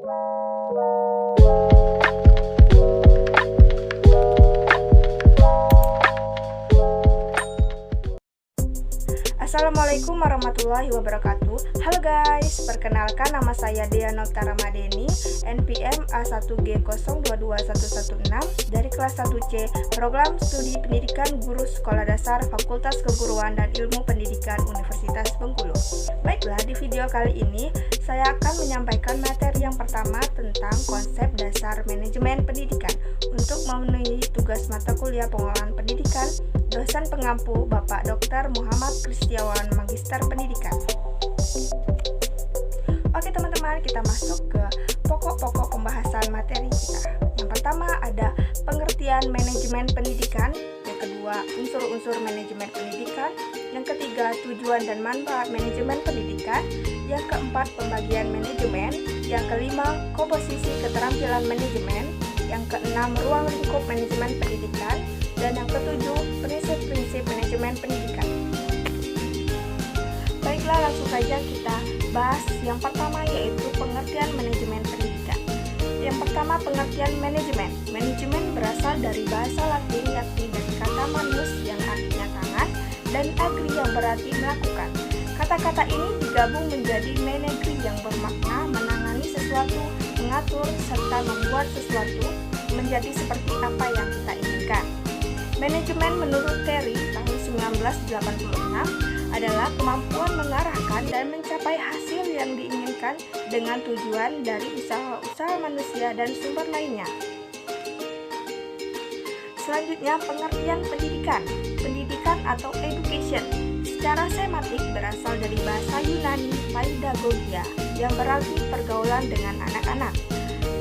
Assalamualaikum warahmatullahi wabarakatuh. Halo guys, perkenalkan nama saya Dea Noktara Madeni, NPM A1G022116 dari kelas 1C, Program Studi Pendidikan Guru Sekolah Dasar Fakultas Keguruan dan Ilmu Pendidikan Universitas Bengkulu. Baiklah, di video kali ini saya akan menyampaikan materi yang pertama tentang konsep dasar manajemen pendidikan. Untuk memenuhi tugas mata kuliah pengolahan pendidikan, dosen pengampu Bapak Dr. Muhammad Kristiawan, Magister Pendidikan. Oke teman-teman, kita masuk ke pokok-pokok pembahasan materi kita. Yang pertama ada pengertian manajemen pendidikan, yang kedua unsur-unsur manajemen pendidikan, yang ketiga tujuan dan manfaat manajemen pendidikan, yang keempat pembagian manajemen, yang kelima komposisi keterampilan manajemen, yang keenam ruang lingkup manajemen pendidikan, dan yang ketujuh prinsip-prinsip manajemen pendidikan. Baiklah, langsung saja kita bahas yang pertama, yaitu pengertian manajemen pendidikan. Yang pertama, pengertian manajemen. Manajemen berasal dari bahasa Latin, yakni dari kata manus yang artinya tangan dan agri yang berarti melakukan. Kata-kata ini digabung menjadi managri yang bermakna menangani sesuatu, mengatur, serta membuat sesuatu menjadi seperti apa yang kita inginkan. Manajemen menurut Terry tahun 1986 adalah kemampuan mengarahkan dan mencapai hasil yang diinginkan dengan tujuan dari usaha-usaha manusia dan sumber lainnya. Selanjutnya, pengertian pendidikan. Pendidikan atau education secara sematik berasal dari bahasa Yunani paidagogia yang berarti pergaulan dengan anak-anak.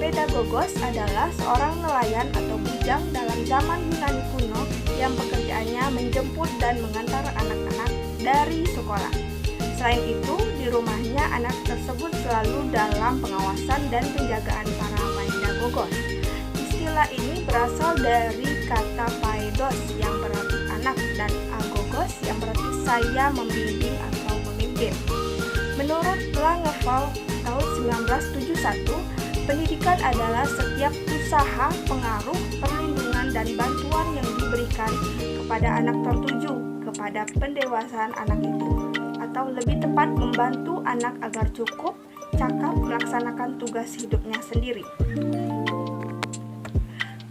Pedagogos adalah seorang nelayan atau bujang dalam zaman Yunani kuno yang pekerjaannya menjemput dan mengantar anak-anak dari sekolah. Selain itu, di rumahnya anak tersebut selalu dalam pengawasan dan penjagaan para pedagogos. Istilah ini berasal dari kata paidos yang berarti anak dan agogos yang berarti saya membimbing atau memimpin. Menurut Langevall tahun 1971, pendidikan adalah setiap usaha, pengaruh, perlindungan, dan bantuan yang diberikan kepada anak tertuju kepada pendewasaan anak itu, atau lebih tepat membantu anak agar cukup cakap melaksanakan tugas hidupnya sendiri.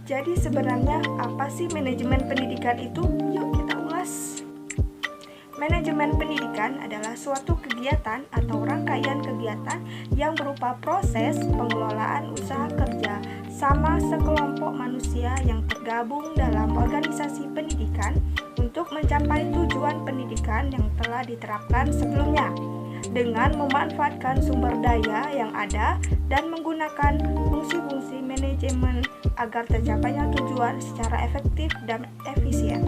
Jadi sebenarnya apa sih manajemen pendidikan itu? Yuk kita ulas. Manajemen pendidikan adalah suatu kegiatan atau rangkaian kegiatan yang berupa proses pengelolaan usaha kerja sama sekelompok manusia yang tergabung dalam organisasi pendidikan untuk mencapai tujuan pendidikan yang telah diterapkan sebelumnya dengan memanfaatkan sumber daya yang ada dan menggunakan fungsi-fungsi manajemen agar tercapainya tujuan secara efektif dan efisien.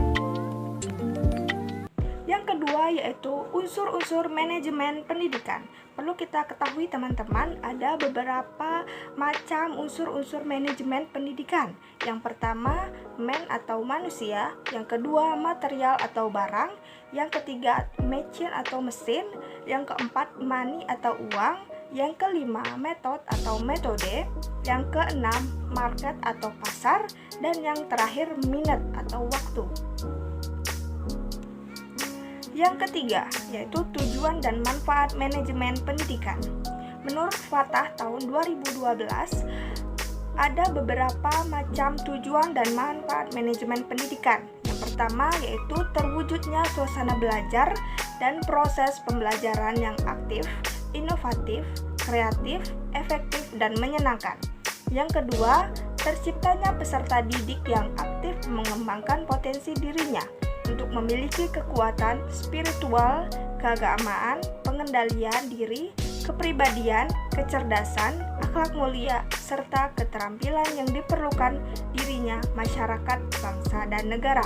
Yang kedua yaitu unsur-unsur manajemen pendidikan. Perlu kita ketahui teman-teman, ada beberapa macam unsur-unsur manajemen pendidikan. Yang pertama, man atau manusia, yang kedua material atau barang, yang ketiga machine atau mesin, yang keempat money atau uang, yang kelima method atau metode, yang keenam market atau pasar, dan yang terakhir minute atau waktu. Yang ketiga, yaitu tujuan dan manfaat manajemen pendidikan. Menurut Fatah tahun 2012, ada beberapa macam tujuan dan manfaat manajemen pendidikan. Yang pertama yaitu terwujudnya suasana belajar dan proses pembelajaran yang aktif, inovatif, kreatif, efektif, dan menyenangkan. Yang kedua, terciptanya peserta didik yang aktif mengembangkan potensi dirinya untuk memiliki kekuatan spiritual, keagamaan, pengendalian diri, kepribadian, kecerdasan, akhlak mulia, serta keterampilan yang diperlukan dirinya, masyarakat, bangsa, dan negara.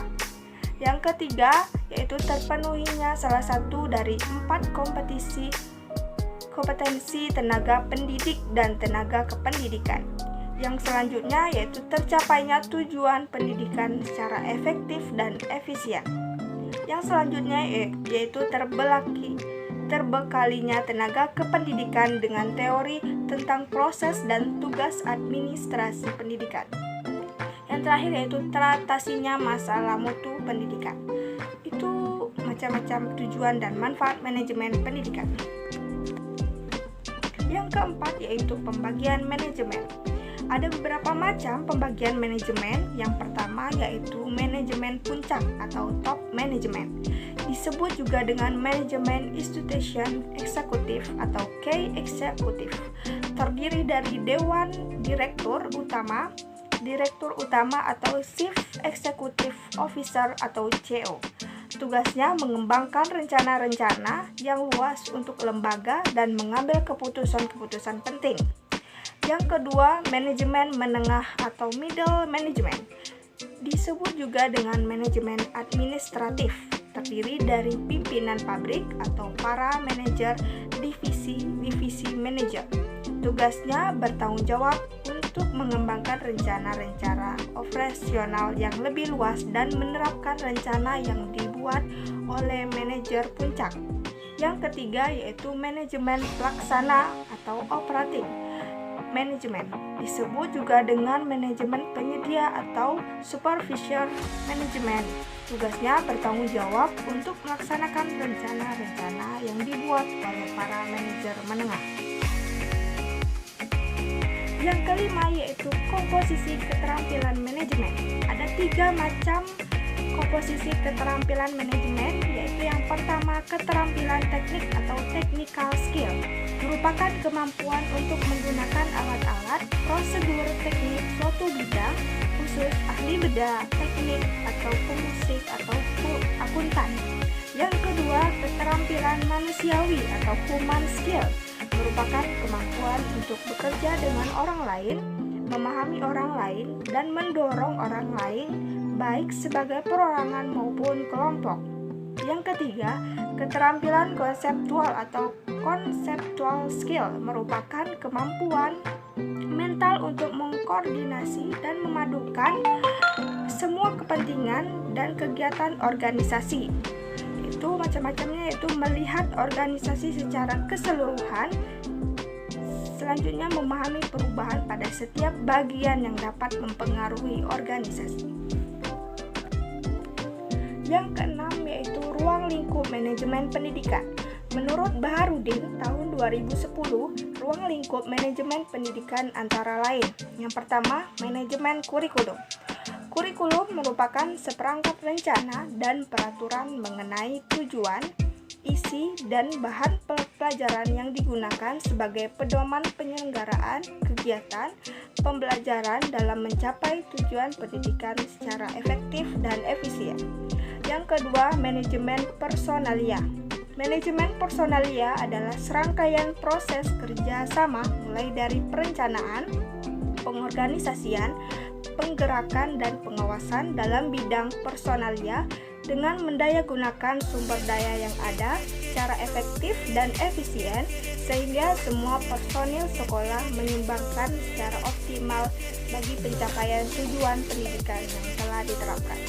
Yang ketiga, yaitu terpenuhinya salah satu dari 4 kompetensi tenaga pendidik dan tenaga kependidikan. Yang selanjutnya yaitu tercapainya tujuan pendidikan secara efektif dan efisien. Yang selanjutnya yaitu terbekalinya tenaga kependidikan dengan teori tentang proses dan tugas administrasi pendidikan. Yang terakhir yaitu teratasinya masalah mutu pendidikan. Itu macam-macam tujuan dan manfaat manajemen pendidikan. Yang keempat yaitu pembagian manajemen. Ada beberapa macam pembagian manajemen. Yang pertama yaitu manajemen puncak atau top management. Disebut juga dengan manajemen institution eksekutif atau key eksekutif. Terdiri dari dewan direktur utama atau Chief Executive Officer atau CEO. Tugasnya mengembangkan rencana-rencana yang luas untuk lembaga dan mengambil keputusan-keputusan penting. Yang kedua, manajemen menengah atau middle management. Disebut juga dengan manajemen administratif, terdiri dari pimpinan pabrik atau para manajer divisi manajer. Tugasnya bertanggung jawab untuk mengembangkan rencana-rencana operasional yang lebih luas dan menerapkan rencana yang dibuat oleh manajer puncak. Yang ketiga yaitu manajemen pelaksana atau operating management. Disebut juga dengan manajemen penyedia atau supervisor management. Tugasnya bertanggung jawab untuk melaksanakan rencana-rencana yang dibuat oleh para manajer menengah. Yang kelima yaitu komposisi keterampilan manajemen. Ada 3 macam komposisi keterampilan manajemen, yaitu yang pertama keterampilan teknik atau technical skill, merupakan kemampuan untuk menggunakan alat-alat, prosedur teknik suatu bidang, khusus ahli bedah, teknik atau pemusik atau akuntan. Yang kedua, keterampilan manusiawi atau human skill, merupakan kemampuan untuk bekerja dengan orang lain, memahami orang lain, dan mendorong orang lain, baik sebagai perorangan maupun kelompok. Yang ketiga, keterampilan konseptual atau conceptual skill, merupakan kemampuan mental untuk mengkoordinasi dan memadukan semua kepentingan dan kegiatan organisasi. Itu macam-macamnya, yaitu melihat organisasi secara keseluruhan. Selanjutnya, memahami perubahan pada setiap bagian yang dapat mempengaruhi organisasi. Yang keenam yaitu ruang lingkup manajemen pendidikan. Menurut Baharudin tahun 2010, ruang lingkup manajemen pendidikan antara lain: yang pertama, manajemen kurikulum. Kurikulum merupakan seperangkat rencana dan peraturan mengenai tujuan, isi, dan bahan pelajaran yang digunakan sebagai pedoman penyelenggaraan kegiatan pembelajaran dalam mencapai tujuan pendidikan secara efektif dan efisien. Yang kedua, manajemen personalia. Manajemen personalia adalah serangkaian proses kerja sama mulai dari perencanaan, pengorganisasian, penggerakan, dan pengawasan dalam bidang personalia dengan mendayagunakan sumber daya yang ada secara efektif dan efisien sehingga semua personil sekolah menyumbangkan secara optimal bagi pencapaian tujuan pendidikan yang telah diterapkan.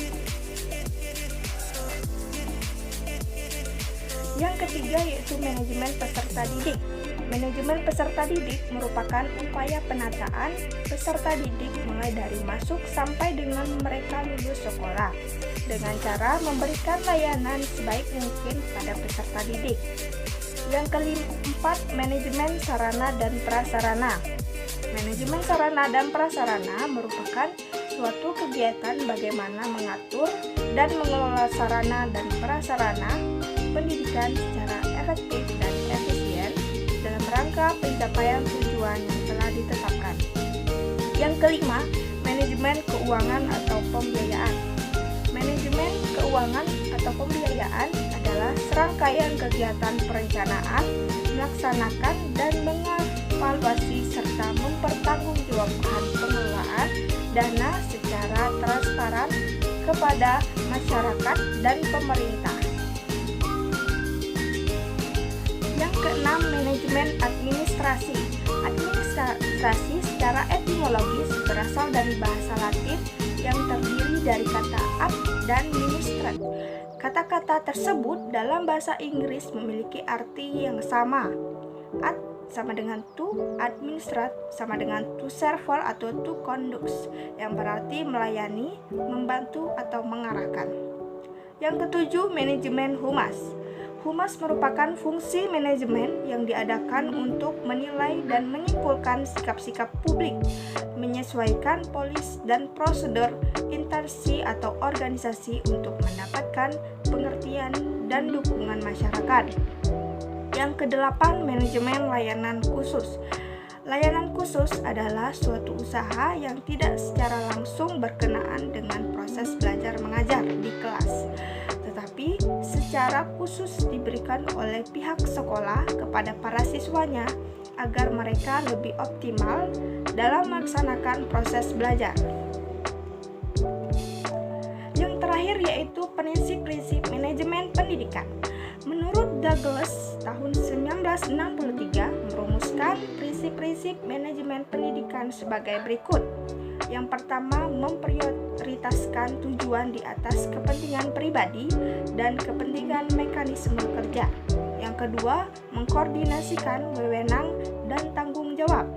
Yang ketiga yaitu manajemen peserta didik. Manajemen peserta didik merupakan upaya penataan peserta didik mulai dari masuk sampai dengan mereka lulus sekolah dengan cara memberikan layanan sebaik mungkin pada peserta didik. Yang keempat, manajemen sarana dan prasarana. Manajemen sarana dan prasarana merupakan suatu kegiatan bagaimana mengatur dan mengelola sarana dan prasarana pendidikan secara efektif dan efisien dalam rangka pencapaian tujuan yang telah ditetapkan. Yang kelima, manajemen keuangan atau pembiayaan. Manajemen keuangan atau pembiayaan adalah serangkaian kegiatan perencanaan, melaksanakan dan mengevaluasi serta mempertanggungjawabkan pengelolaan dana secara transparan kepada masyarakat dan pemerintah. Yang keenam, manajemen administrasi. Administrasi secara etimologis berasal dari bahasa Latin yang terdiri dari kata ad dan ministrat. Kata-kata tersebut dalam bahasa Inggris memiliki arti yang sama. Ad sama dengan to, administrate sama dengan to serve atau to conduct, yang berarti melayani, membantu, atau mengarahkan. Yang ketujuh, manajemen humas. Humas merupakan fungsi manajemen yang diadakan untuk menilai dan menyimpulkan sikap-sikap publik, menyesuaikan polis dan prosedur instansi atau organisasi untuk mendapatkan pengertian dan dukungan masyarakat. Yang kedelapan, manajemen layanan khusus. Layanan khusus adalah suatu usaha yang tidak secara langsung berkenaan dengan proses belajar mengajar di kelas, tetapi secara khusus diberikan oleh pihak sekolah kepada para siswanya agar mereka lebih optimal dalam melaksanakan proses belajar. Yang terakhir yaitu prinsip-prinsip manajemen pendidikan. Menurut Douglas, tahun 1963 merumuskan prinsip-prinsip manajemen pendidikan sebagai berikut. Yang pertama, memprioritaskan tujuan di atas kepentingan pribadi dan kepentingan mekanisme kerja. Yang kedua, mengkoordinasikan wewenang dan tanggung jawab.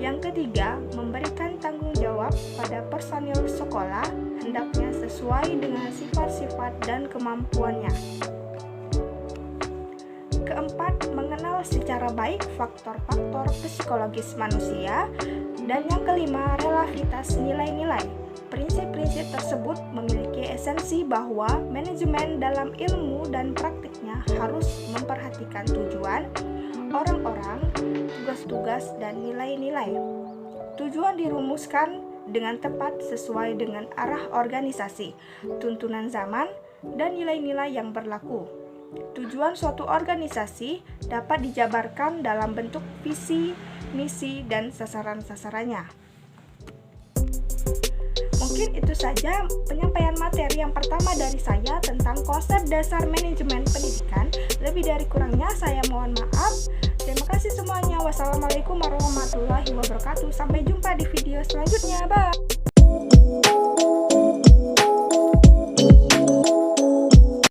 Yang ketiga, memberikan tanggung jawab pada personil sekolah hendaknya sesuai dengan sifat-sifat dan kemampuannya. Keempat, mengenal secara baik faktor-faktor psikologis manusia. Dan yang kelima, relativitas nilai-nilai. Prinsip-prinsip tersebut memiliki esensi bahwa manajemen dalam ilmu dan praktiknya harus memperhatikan tujuan, orang-orang, tugas-tugas, dan nilai-nilai. Tujuan dirumuskan dengan tepat sesuai dengan arah organisasi, tuntunan zaman, dan nilai-nilai yang berlaku. Tujuan suatu organisasi dapat dijabarkan dalam bentuk visi, misi, dan sasaran-sasarannya. Mungkin itu saja penyampaian materi yang pertama dari saya tentang konsep dasar manajemen pendidikan. Lebih dari kurangnya saya mohon maaf. Terima kasih semuanya. Wassalamualaikum warahmatullahi wabarakatuh. Sampai jumpa di video selanjutnya. Bye.